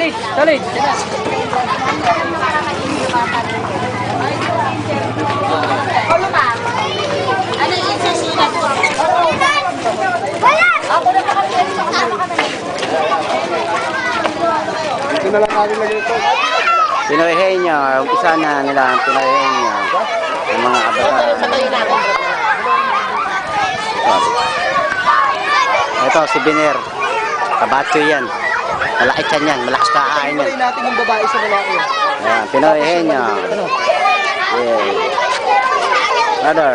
Talit, talit. Ano ba? Ano yung susunod ko? Wala! Ako na Ito na lang natin lagay ito. Pinoyhenyo, umpisa na nila ang Pinoyhenyo. Yung mga avatar. Ito, si Biner. Kabatso yan. Malaki tiyan yan. Malakas kakain yan. Ito natin yung babae sa lalaki. Ayan, Pinoyhenyo. Yeah. Brother.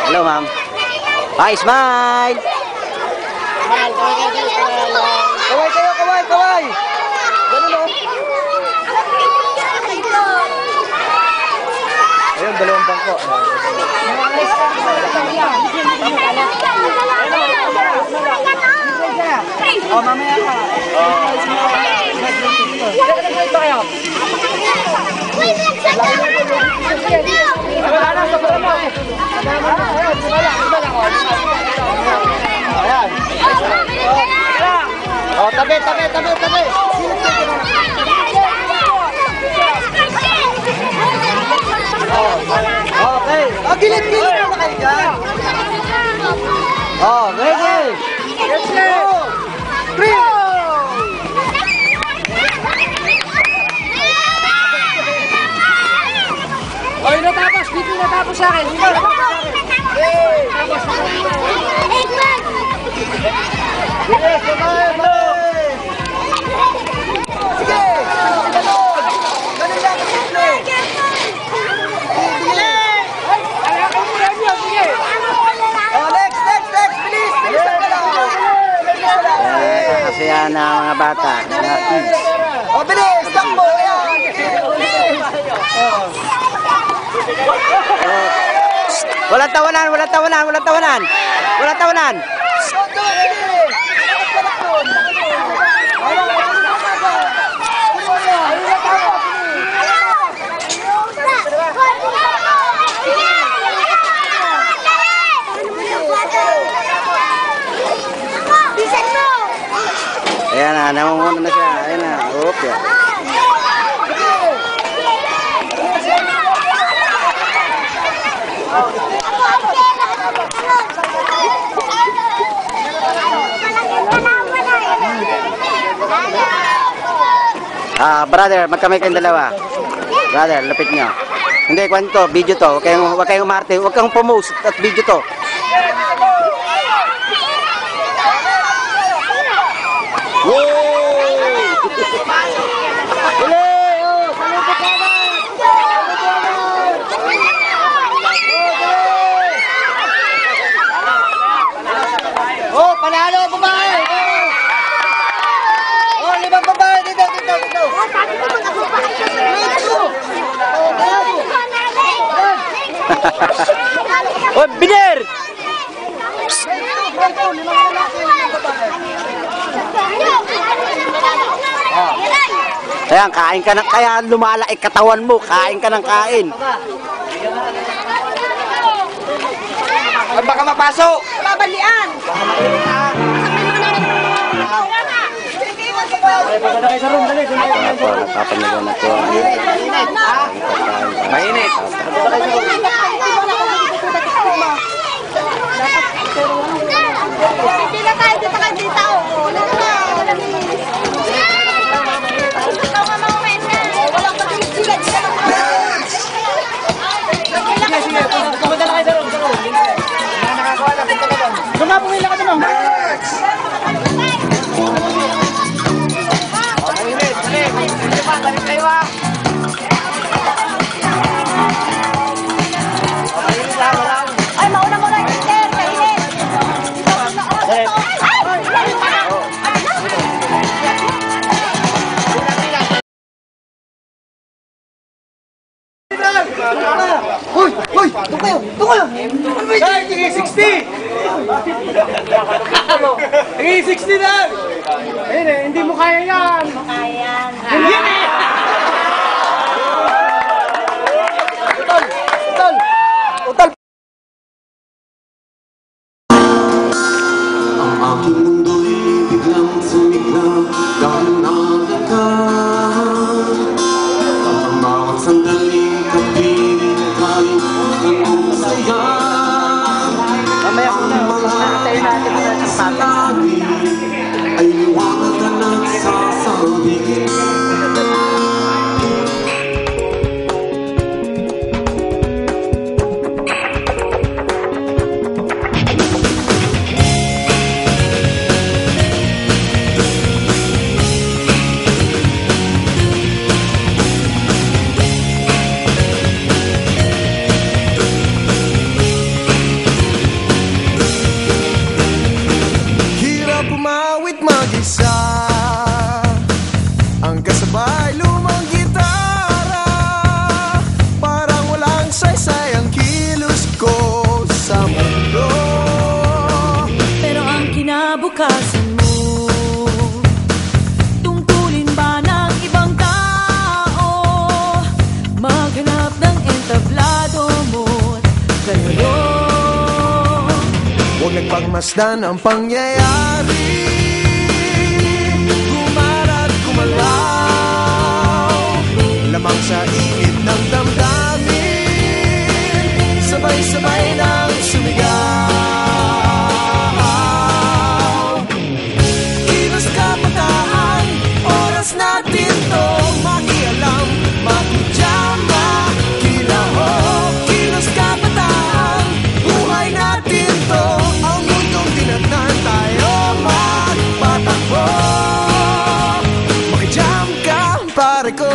Hello, ma'am. Hi, smile! Kaway kayo, kaway, kaway! Ganun o. Ayun, dalawang bangko. Oh, mamaya ka. Ayan. Oh, tabi, tabi, tabi, tabi. Okay. Oh, gilid, gilid na kayo dyan. Oh, ready. Let's go. Three. Oh, yung natapos. Dito yung natapos sa akin. Dito natapos sa akin. Tapos. Sige, sabay, sabay. Sige. Ganun. Ganun lang, simple. Oh, next, next, next. Bilis, bilis ang galaw. Kasiyahan ng mga bata. Mga kids. Oh, bilis, takbo. Ayan. Walang tawanan, walang tawanan, walang tawanan. Walang tawanan. Ayan na, namumuna na siya. Ayan na, uop yan. Brother, magkamay kayong dalawa. Brother, lapit nyo. Hindi, kwento, video to. Huwag kayong umarte. Huwag kang promote at video to. Oh, panalo, babae! Oh, limang babae! Dito, dito, dito! Oh, Biner! Ayan, kain ka ng, kaya lumalaki katawan mo, kain ka ng kain. Baka mapasok! Babalian! Napapanigan na po. Mainit. Hindi na tayo, dito kayo dito. Walang pag-iigilan siya. Sige, sige. Pumunta na kayo sa room. Sumapumila ka doon. Ay, mauna mo na yung teacher. Kainit. Hoy! Hoy! Ito kayo! Ito kayo! Ano ba yun? Tingin 60! Tingin 60 lang! Ayun eh, hindi mo kaya yan. Ayan. Utol! Utol! Utol! Ang aking mundo'y biglang sumigla. sa'yo. Huwag nagpagmasdan ang pangyayari, kumara't kumalaw, lamang sa init ng damdamin, sabay-sabay nang sumigaw. Kilos kabataan, oras natin to makialam, makijama, kilaho. Kilos kabataan, buhay natin to, ang mundong tinatnan tayo magpatakbo. Makijam ka, pare ko.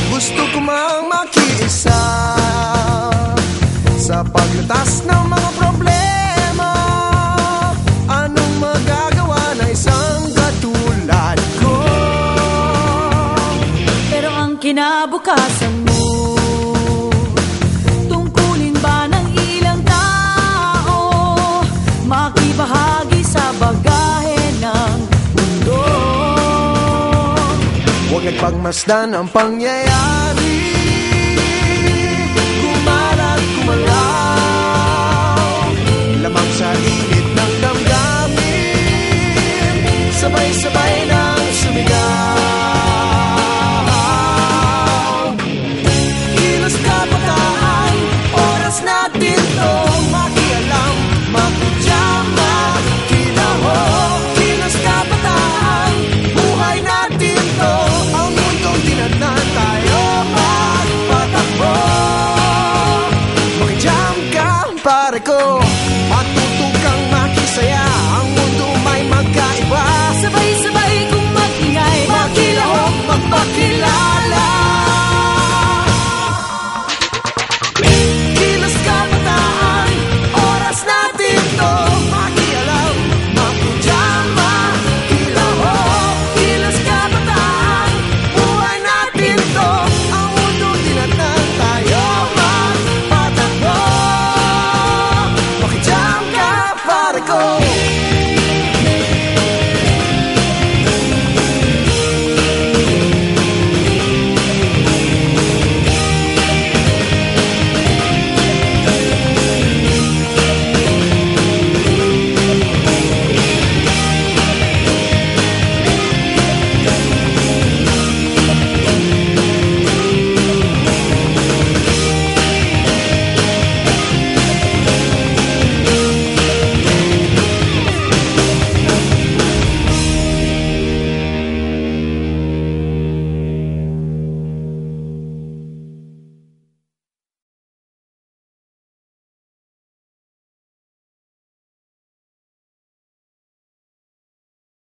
Gusto ko mang makiisa sa paglutas ng mga problema. Anong magagawa na isang katulad ko? Pero ang kinabukasan mo, tungkulin ba ng ilang tao makibahagi sa bagahe ng mundo? Huwag nagpagmasdan ang pangyayari,